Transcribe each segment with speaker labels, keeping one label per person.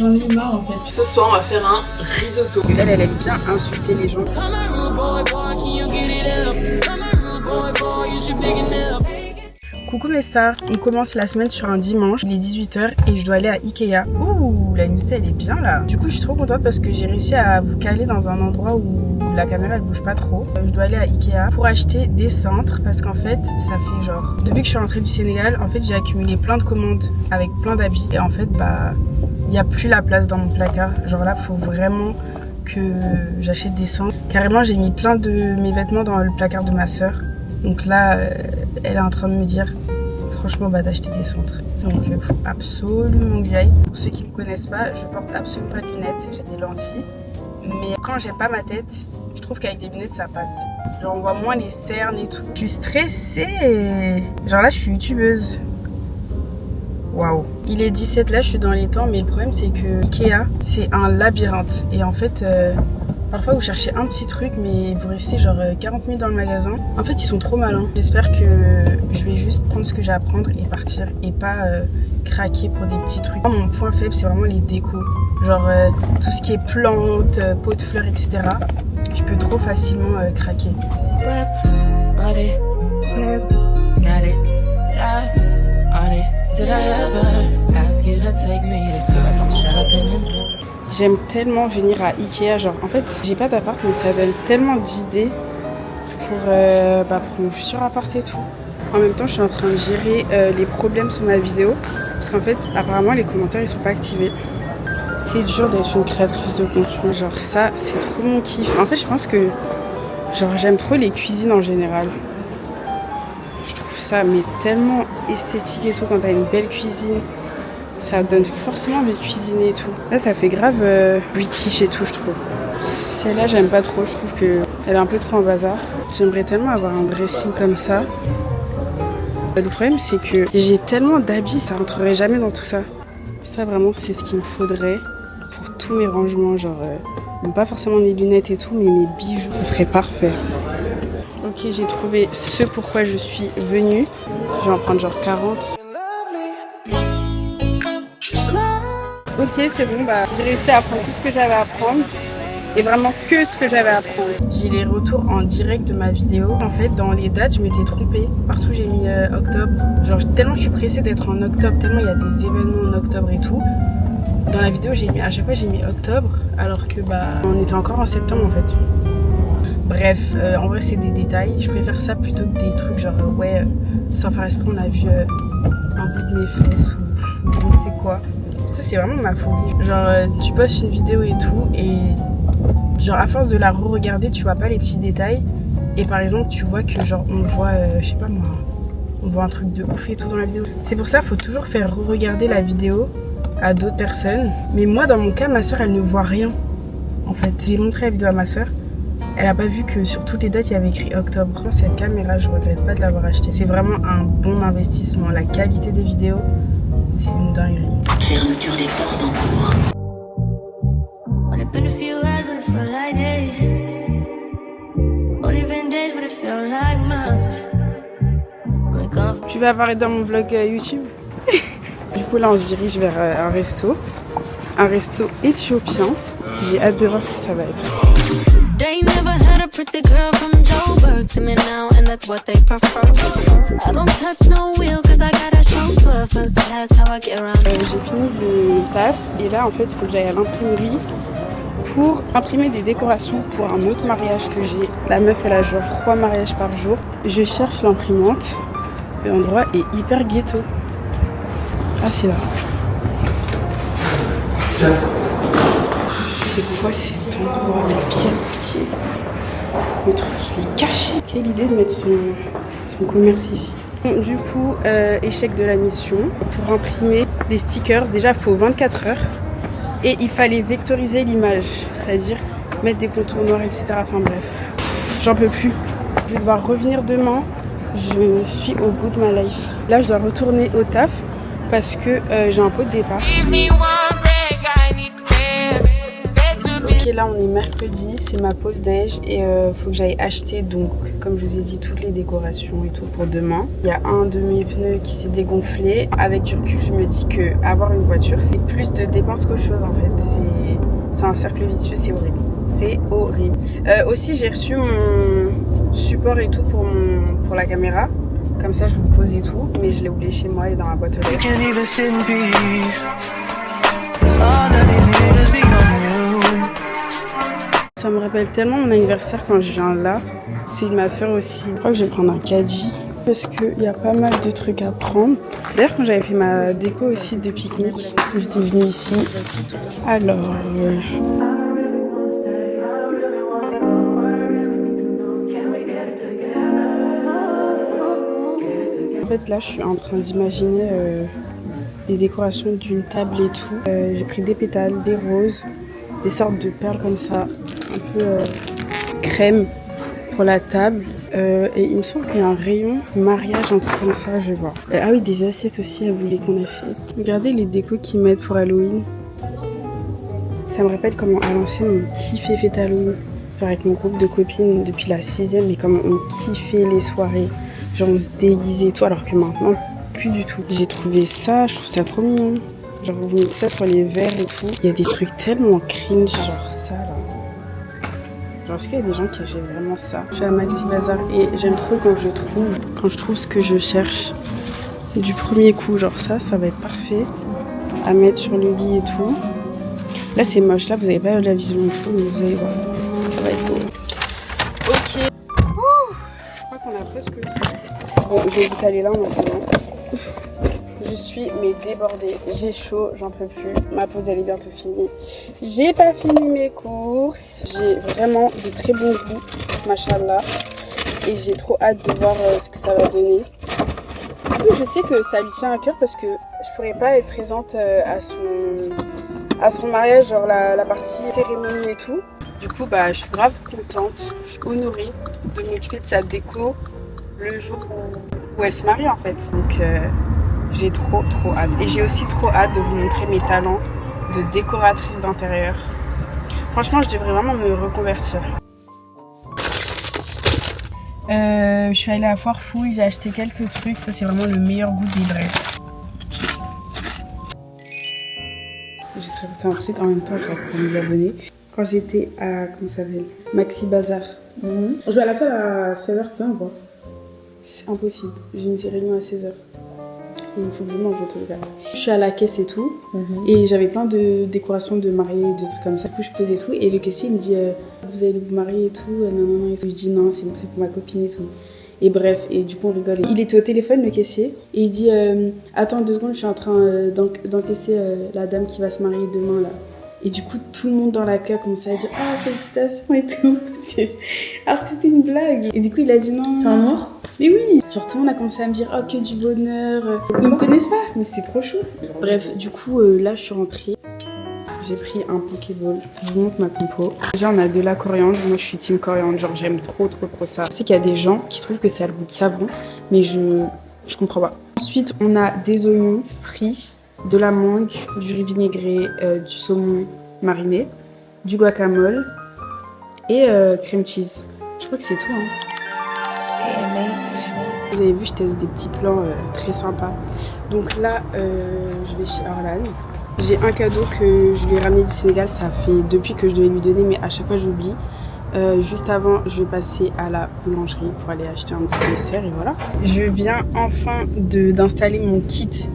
Speaker 1: j'en ai marre en fait.
Speaker 2: Ce soir, on va faire un risotto.
Speaker 1: Elle aime bien insulter les gens. Coucou mes stars, on commence la semaine sur un dimanche, il est 18h et je dois aller à Ikea. Ouh, la luminosité elle est bien là. Du coup je suis trop contente parce que j'ai réussi à vous caler dans un endroit où la caméra elle bouge pas trop. Je dois aller à Ikea pour acheter des cintres parce qu'en fait ça fait genre... Depuis que je suis rentrée du Sénégal, en fait j'ai accumulé plein de commandes avec plein d'habits. Et en fait bah, il n'y a plus la place dans mon placard. Genre là faut vraiment que j'achète des cintres. Carrément j'ai mis plein de mes vêtements dans le placard de ma soeur. Donc là, elle est en train de me dire, franchement, bah d'acheter des cintres. Donc il faut absolument que j'aille. Pour ceux qui ne me connaissent pas, je porte absolument pas de lunettes, j'ai des lentilles. Mais quand j'aime pas ma tête, je trouve qu'avec des lunettes, ça passe. Genre on voit moins les cernes et tout. Je suis stressée. Genre là, je suis youtubeuse. Waouh. Il est 17 là, je suis dans les temps, mais le problème c'est que Ikea, c'est un labyrinthe. Et en fait... Parfois vous cherchez un petit truc mais vous restez genre 40 minutes dans le magasin. En fait ils sont trop malins. J'espère que je vais juste prendre ce que j'ai à prendre et partir et pas craquer pour des petits trucs. Mon point faible c'est vraiment les décos. Genre tout ce qui est plantes, pots de fleurs etc. Je peux trop facilement craquer. J'aime tellement venir à Ikea, genre en fait j'ai pas d'appart mais ça donne tellement d'idées pour mon futur appart et tout. En même temps je suis en train de gérer les problèmes sur ma vidéo parce qu'en fait apparemment les commentaires ils sont pas activés. C'est dur d'être une créatrice de contenu, genre ça c'est trop mon kiff. En fait je pense que genre j'aime trop les cuisines en général. Je trouve ça mais tellement esthétique et tout quand t'as une belle cuisine. Ça donne forcément envie de cuisiner et tout. Là ça fait grave british et tout je trouve. Celle-là j'aime pas trop, je trouve qu'elle est un peu trop en bazar. J'aimerais tellement avoir un dressing comme ça. Le problème c'est que j'ai tellement d'habits, ça rentrerait jamais dans tout ça. Ça vraiment c'est ce qu'il me faudrait pour tous mes rangements. Genre, pas forcément mes lunettes et tout, mais mes bijoux, ça serait parfait. Ok, j'ai trouvé ce pourquoi je suis venue. Je vais en prendre genre 40. Ok, c'est bon, bah j'ai réussi à prendre tout ce que j'avais à prendre. Et vraiment que ce que j'avais à prendre. J'ai les retours en direct de ma vidéo. En fait, dans les dates, je m'étais trompée. Partout, j'ai mis octobre. Genre, tellement je suis pressée d'être en octobre, tellement il y a des événements en octobre et tout. Dans la vidéo, à chaque fois, j'ai mis octobre, alors que bah, on était encore en septembre en fait. Bref, en vrai, c'est des détails. Je préfère ça plutôt que des trucs genre, ouais, sans faire esprit, on a vu un bout de mes fesses ou je ne sais quoi. Ça c'est vraiment ma phobie. Genre tu postes une vidéo et tout et genre à force de la re-regarder tu vois pas les petits détails et par exemple tu vois que genre on voit je sais pas moi, on voit un truc de ouf et tout dans la vidéo. C'est pour ça qu'il faut toujours faire re-regarder la vidéo à d'autres personnes. Mais moi dans mon cas ma soeur elle ne voit rien en fait. J'ai montré la vidéo à ma soeur, elle a pas vu que sur toutes les dates il y avait écrit octobre. Cette caméra je regrette pas de l'avoir achetée. C'est vraiment un bon investissement. La qualité des vidéos c'est une dinguerie.
Speaker 3: Fermeture des portes en cours.
Speaker 1: Tu vas apparaître dans mon vlog YouTube. Du coup là on se dirige vers un resto éthiopien. J'ai hâte de voir ce que ça va être. J'ai fini le taf et là en fait il faut que j'aille à l'imprimerie pour imprimer des décorations pour un autre mariage que j'ai. La meuf elle a genre 3 mariages par jour. Je cherche l'imprimante. L'endroit est hyper ghetto. Ah c'est là. C'est quoi cet endroit? La pierre pied. Le truc il est caché. Quelle idée de mettre son commerce ici. Du coup, échec de la mission. Pour imprimer des stickers, déjà il faut 24 heures. Et il fallait vectoriser l'image, c'est-à-dire mettre des contours noirs, etc. Enfin bref, j'en peux plus. Je vais devoir revenir demain. Je suis au bout de ma life. Là, je dois retourner au taf parce que j'ai un pot de départ. Ok, là on est mercredi, c'est ma pause déj et faut que j'aille acheter donc comme je vous ai dit toutes les décorations et tout pour demain. Il y a un de mes pneus qui s'est dégonflé. Avec du recul je me dis que avoir une voiture c'est plus de dépenses qu'autre chose en fait. C'est un cercle vicieux, c'est horrible. C'est horrible. Aussi j'ai reçu mon support et tout pour la caméra. Comme ça je vous pose et tout, mais je l'ai oublié chez moi et dans la boîte aux lettres. Ça me rappelle tellement mon anniversaire quand je viens là. Celui de ma soeur aussi. Je crois que je vais prendre un caddie parce qu'il y a pas mal de trucs à prendre. D'ailleurs quand j'avais fait ma déco aussi de pique-nique, j'étais venue ici. Alors... En fait là je suis en train d'imaginer des décorations d'une table et tout. J'ai pris des pétales, des roses, des sortes de perles comme ça, un peu crème pour la table. Et il me semble qu'il y a un rayon mariage, un truc comme ça, je vais voir. Ah oui, des assiettes aussi, elle voulait qu'on achète. Regardez les décos qu'ils mettent pour Halloween. Ça me rappelle comment à l'ancienne on kiffait fête Halloween. Genre avec mon groupe de copines depuis la 6e et comment on kiffait les soirées. Genre on se déguisait et tout, alors que maintenant, plus du tout. J'ai trouvé ça, je trouve ça trop mignon. Genre vous mettez ça sur les verres et tout. Il y a des trucs tellement cringe, genre ça là. Genre est-ce qu'il y a des gens qui achètent vraiment ça? Je suis à Maxi Bazar et j'aime trop quand je trouve ce que je cherche du premier coup. Genre ça va être parfait à mettre sur le lit et tout. Là c'est moche, là vous n'avez pas la vision et tout, mais vous allez voir. Ça va être beau. Ok. Ouh, je crois qu'on a presque tout. Bon, je vais vous caler là en attendant. Je suis débordée, j'ai chaud, j'en peux plus. Ma pause elle est bientôt finie. J'ai pas fini mes courses. J'ai vraiment de très bons goûts, machallah. Et j'ai trop hâte de voir ce que ça va donner. Oui, je sais que ça lui tient à cœur parce que je pourrais pas être présente à son mariage, genre la partie cérémonie et tout. Du coup, bah, je suis grave contente, je suis honorée de m'occuper de sa déco le jour où elle se marie en fait. Donc j'ai trop hâte. Et j'ai aussi trop hâte de vous montrer mes talents de décoratrice d'intérieur. Franchement, je devrais vraiment me reconvertir. Je suis allée à Foire Fouille, j'ai acheté quelques trucs. Ça, c'est vraiment le meilleur goût des braises. J'ai traité un truc en même temps, je vais prendre mes abonnés. Quand j'étais à, comment ça s'appelle, Maxi Bazar. Je vais à la salle à 16h, tu viens ou pas? C'est impossible, j'ai une réunion à 16h. Il faut que je mange au truc là. Je suis à la caisse et tout, et j'avais plein de décorations de mariée, de trucs comme ça. Du coup, je pesais tout, et le caissier il me dit vous allez vous marier et tout, non. Et tout. Je dis non, c'est pour ma copine et tout. Et bref, et du coup on rigole. Il était au téléphone le caissier, et il dit attends 2 secondes, je suis en train d'encaisser la dame qui va se marier demain là. Et du coup, tout le monde dans la queue a commencé à dire ah félicitations et tout. Alors que c'était une blague. Et du coup, il a dit non.
Speaker 4: C'est un mort?
Speaker 1: Mais oui. Genre tout le monde a commencé à me dire oh que du bonheur. Ils me connaissent pas, mais c'est trop chou. Bref, du coup, là je suis rentrée. J'ai pris un Pokéball. Je vous montre ma compo. Déjà, on a de la coriandre. Moi, je suis team coriandre. Genre, j'aime trop ça. Je sais qu'il y a des gens qui trouvent que ça a le goût de savon, mais je comprends pas. Ensuite, on a des oignons frits, de la mangue, du riz vinaigré, du saumon mariné, du guacamole et crème cheese. Je crois que c'est tout. Vous avez vu, je teste des petits plans très sympas. Donc là, je vais chez Orlan. J'ai un cadeau que je lui ai ramené du Sénégal. Ça fait depuis que je devais lui donner, mais à chaque fois j'oublie. Juste avant, je vais passer à la boulangerie pour aller acheter un petit dessert et voilà. Je viens enfin d'installer mon kit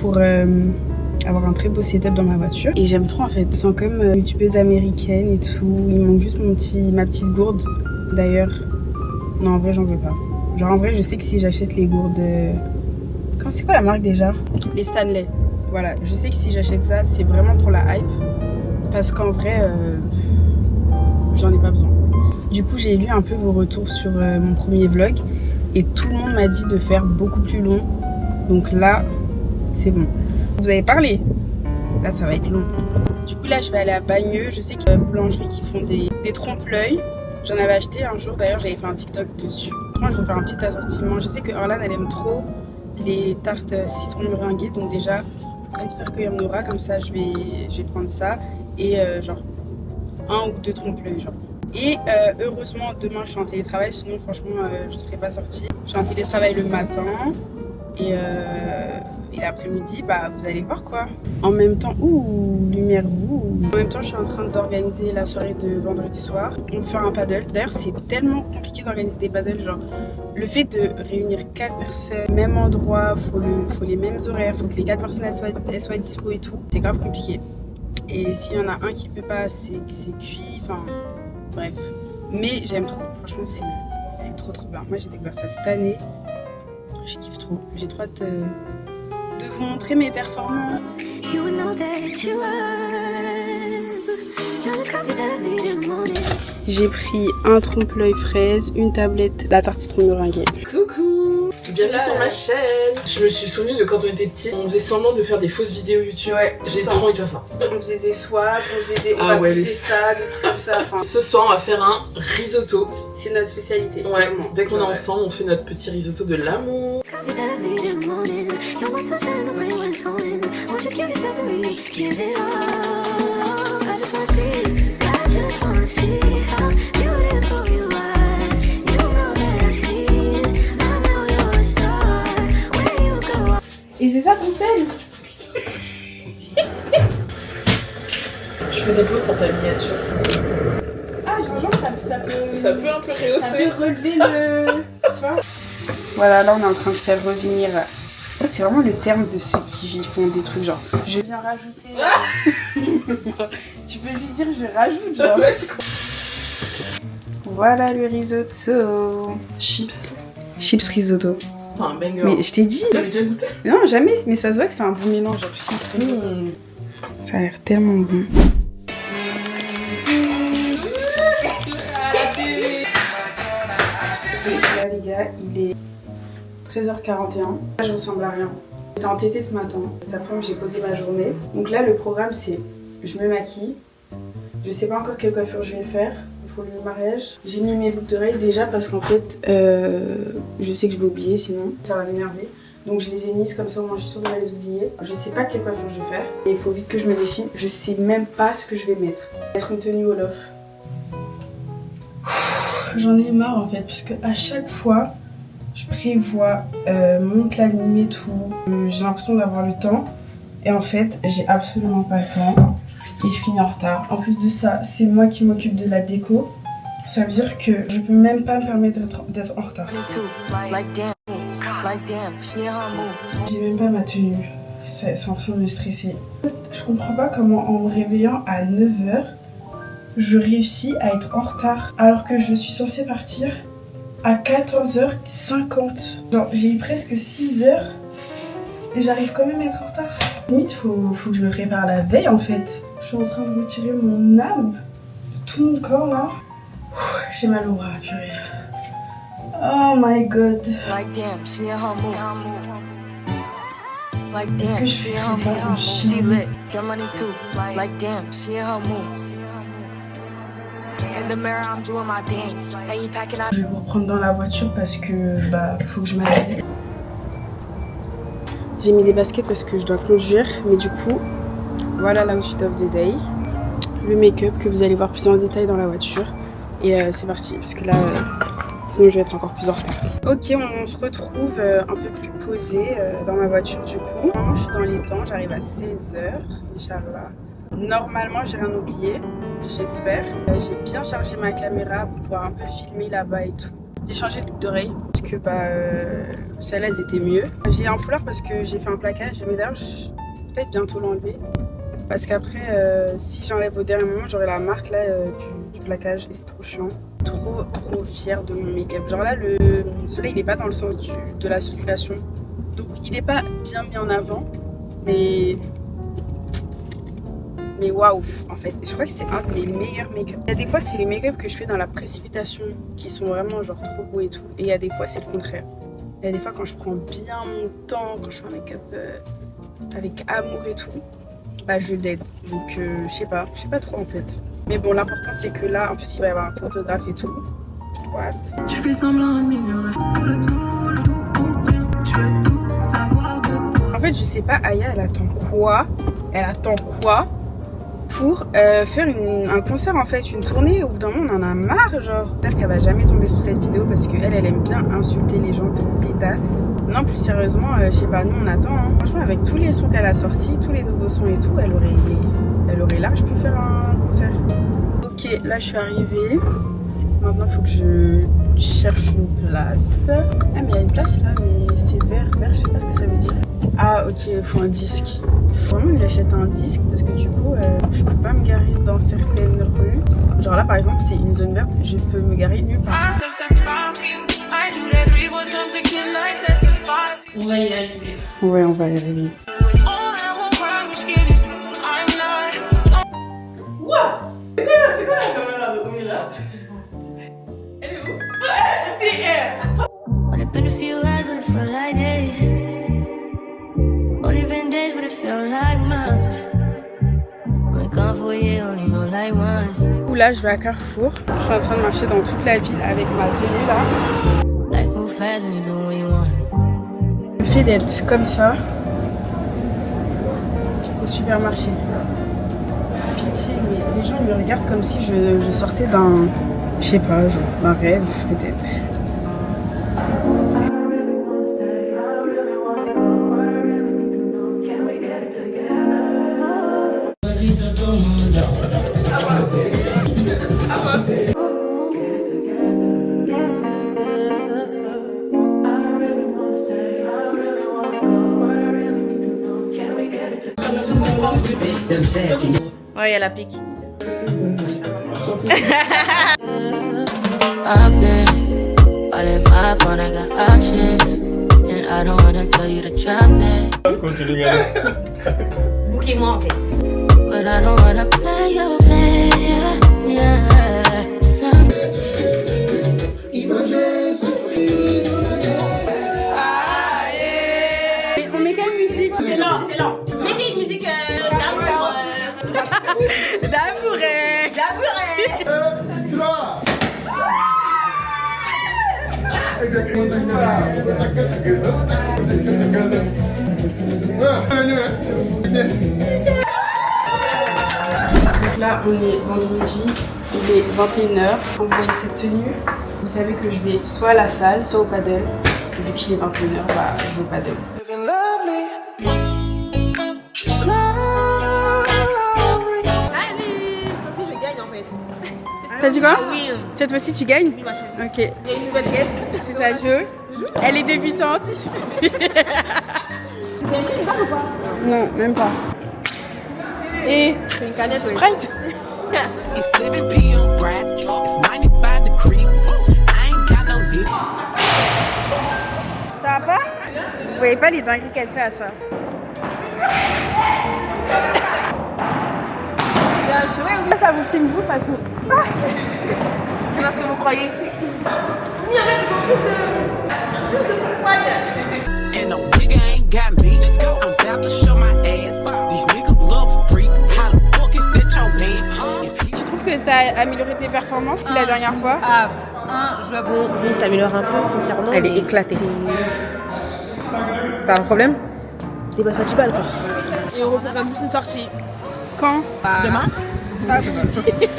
Speaker 1: pour avoir un très beau setup dans ma voiture. Et j'aime trop en fait. Je sens comme youtubeuse américaine et tout. Il me manque juste ma petite gourde. D'ailleurs, non en vrai j'en veux pas. Genre en vrai je sais que si j'achète les gourdes... C'est quoi la marque déjà? Les Stanley. Voilà, je sais que si j'achète ça, c'est vraiment pour la hype. Parce qu'en vrai, j'en ai pas besoin. Du coup, j'ai lu un peu vos retours sur mon premier vlog. Et tout le monde m'a dit de faire beaucoup plus long. Donc là, c'est bon. Vous avez parlé? Là, ça va être long. Du coup, là, je vais aller à Bagneux. Je sais qu'il y a une boulangerie qui font des trompe-l'œil. J'en avais acheté un jour. D'ailleurs, j'avais fait un TikTok dessus. Moi, je vais faire un petit assortiment. Je sais que Orlan, elle aime trop les tartes citron meringuées. Donc déjà, j'espère qu'il y en aura. Comme ça, je vais prendre ça. Et genre 1 ou 2 trompe-l'œil genre. Et heureusement demain je suis en télétravail, sinon franchement je serais pas sortie. Je suis en télétravail le matin et l'après-midi bah vous allez voir quoi. En même temps, lumière rouge. En même temps je suis en train d'organiser la soirée de vendredi soir. On va faire un paddle. D'ailleurs c'est tellement compliqué d'organiser des paddles, genre le fait de réunir 4 personnes, même endroit, faut les mêmes horaires, faut que les 4 personnes elles soient dispo et tout. C'est grave compliqué. Et s'il y en a un qui peut pas, c'est cuit, enfin bref. Mais j'aime trop, franchement c'est trop bien. Moi j'ai découvert ça cette année, je kiffe trop. J'ai trop hâte de vous montrer mes performances. J'ai pris un trompe-l'œil fraise, une tablette, la tarte citron meringuée.
Speaker 2: Coucou, bienvenue sur ma chaîne. Je me suis souvenue de quand on était petits, on faisait semblant de faire des fausses vidéos YouTube. Ouais, j'ai trop envie de faire ça.
Speaker 1: On faisait des swaps, on faisait des... on va goûter ça, des trucs comme ça. Enfin,
Speaker 2: ce soir, on va faire un risotto.
Speaker 1: C'est notre spécialité.
Speaker 2: Ouais, vraiment. Dès qu'on est ensemble, on fait notre petit risotto de l'amour.
Speaker 1: Et c'est ça ton sel?
Speaker 2: Je fais des pauses pour ta miniature.
Speaker 1: Ah, genre ça peut...
Speaker 2: Ça peut un peu rehausser.
Speaker 1: Ça peut relever le... Tu vois? Voilà, là on est en train de faire revenir... Ça c'est vraiment le terme de ceux qui font des trucs genre... Je viens rajouter... Tu peux lui dire je rajoute genre... Voilà le risotto.
Speaker 2: Chips.
Speaker 1: Chips risotto.
Speaker 2: C'est un banger.
Speaker 1: Mais je t'ai dit.
Speaker 2: T'avais déjà goûté?
Speaker 1: Non, jamais. Mais ça se voit que c'est un bon mélange, genre chips risotto. Ça a l'air tellement bon. Là les gars, il est 13h41. Là je ressemble à rien. J'étais en TT ce matin. Cet après-midi j'ai posé ma journée. Donc là le programme c'est je me maquille. Je sais pas encore quelle coiffure je vais faire pour le mariage. J'ai mis mes boucles d'oreilles déjà parce qu'en fait je sais que je vais oublier sinon ça va m'énerver. Donc je les ai mises comme ça au moins je suis sûre de pas les oublier. Je sais pas quelle coiffure je vais faire. Et il faut vite que je me décide. Je sais même pas ce que je vais mettre. Mettre une tenue Olaf. J'en ai marre en fait parce que à chaque fois je prévois mon planning et tout. J'ai l'impression d'avoir le temps et en fait j'ai absolument pas le temps et je finis en retard. En plus de ça, c'est moi qui m'occupe de la déco. Ça veut dire que je peux même pas me permettre d'être en retard. J'ai même pas ma tenue. C'est en train de me stresser. Je comprends pas comment en me réveillant à 9h je réussis à être en retard alors que je suis censée partir à 14h50. Genre j'ai eu presque 6h et j'arrive quand même à être en retard. Limite faut que je me prépare la veille en fait. Je suis en train de retirer mon âme de tout mon corps là. J'ai mal au bras, purée. Oh my god. Est-ce que je fais un chien? Je vais vous reprendre dans la voiture parce que bah faut que je m'habille. J'ai mis des baskets parce que je dois conduire, mais du coup voilà l'outfit of the day. Le make-up que vous allez voir plus en détail dans la voiture. Et c'est parti parce que là sinon je vais être encore plus en retard. Ok, on se retrouve un peu plus posé dans ma voiture du coup. Normalement je suis dans les temps, j'arrive à 16h, Inch'Allah. Normalement j'ai rien oublié, j'espère. J'ai bien chargé ma caméra pour pouvoir un peu filmer là-bas et tout. J'ai changé de boucle d'oreille parce que bah celles-là elles étaient mieux. J'ai un foulard parce que j'ai fait un plaquage, mais d'ailleurs je vais peut-être bientôt l'enlever. Parce qu'après si j'enlève au dernier moment j'aurai la marque là du plaquage et c'est trop chiant. Trop fière de mon make-up. Genre là le soleil il est pas dans le sens de la circulation. Donc il est pas bien mis en avant. Mais waouh en fait. Je crois que c'est un de mes meilleurs make-up. Il y a des fois c'est les make-up que je fais dans la précipitation qui sont vraiment genre trop beaux et tout. Et il y a des fois c'est le contraire. Il y a des fois quand je prends bien mon temps, quand je fais un make-up avec amour et tout, bah je dead. Donc je sais pas trop en fait. Mais bon l'important c'est que là en plus il va y avoir un photographe et tout. What? Tu fais semblant de m'ignorer. En fait je sais pas Aya elle attend quoi? Elle attend quoi pour faire un concert en fait, une tournée. Au bout d'un moment on en a marre, genre. J'espère qu'elle va jamais tomber sous cette vidéo parce qu'elle aime bien insulter les gens de pétasses. Non, plus sérieusement, je sais pas, nous on attend hein. Franchement avec tous les sons qu'elle a sortis, tous les nouveaux sons et tout, elle aurait large pu faire un concert. Ok, là je suis arrivée. Maintenant il faut que je cherche une place. Ah mais il y a une place là, mais c'est vert, je sais pas ce que ça veut dire. Ah ok, il faut un disque. Vraiment j'achète un disque parce que du coup je peux pas me garer dans certaines rues. Genre là par exemple c'est une zone verte, je peux me garer nulle part.
Speaker 4: On va y arriver.
Speaker 1: Ouais, on va y arriver.
Speaker 2: Wow! C'est quoi la caméra de Omila? Elle est où? DR!
Speaker 5: Only been a few hours, but it felt like days. Only been days, but it felt like months. Been gone for a year, only know like once.
Speaker 1: Là, je vais à Carrefour. Je suis en train de marcher dans toute la ville avec ma tenue là.
Speaker 5: Life move fast and you do what you want.
Speaker 1: Le fait d'être comme ça au supermarché. Pitié, mais les gens me regardent comme si je sortais d'un, je sais pas, genre, d'un rêve peut-être.
Speaker 4: Ouais, elle a pique.
Speaker 5: I've been all in my phone, I got options. And I don't wanna tell you to drop it.
Speaker 4: Bouquez-moi en fait.
Speaker 5: But I don't wanna play your fair. Yeah. Some
Speaker 1: On met quelle musique?
Speaker 4: C'est lent. Mettez une musique d'amour.
Speaker 1: D'amouret. Donc là on est vendredi, il est 21h. Quand vous voyez cette tenue, vous savez que je vais soit à la salle, soit au paddle. Vu qu'il est 21h, bah je vais au paddle.
Speaker 4: Allez, ça aussi je gagne en fait.
Speaker 1: T'as dit quoi?
Speaker 4: Oui.
Speaker 1: Cette fois-ci tu gagnes?
Speaker 4: Oui, ma chérie.
Speaker 1: Ok.
Speaker 4: Il y a une nouvelle guest.
Speaker 1: C'est ça, joue. Elle est débutante.
Speaker 4: Vous avez pris une bague ou pas?
Speaker 1: Non, même pas. Et
Speaker 4: C'est une canette, oui.
Speaker 1: Sprite.
Speaker 6: It's 7 p.m. right? It's 95 degrees. I ain't got no dick.
Speaker 1: Ça va pas? Vous voyez pas les dingueries qu'elle fait à ça? Ça vous filme vous, Fatou?
Speaker 4: C'est parce que vous croyez. Oui, arrête, il faut plus de poigne.
Speaker 6: And no nigga ain't got me. I'm about to show my ass. These niggas love freak. How the fuck is that your man? If he
Speaker 1: Tu trouves que t'as amélioré tes performances depuis la dernière fois?
Speaker 4: Oui, ça améliore un peu foncièrement.
Speaker 1: Elle est éclatée.
Speaker 4: T'as un problème? Des boîtes pas quoi. Et on reprogramme juste une sortie.
Speaker 1: Quand?
Speaker 4: Demain?
Speaker 1: Ah, vous me dites.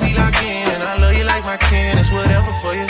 Speaker 6: we lock in, and I love you like my kin. It's whatever for you.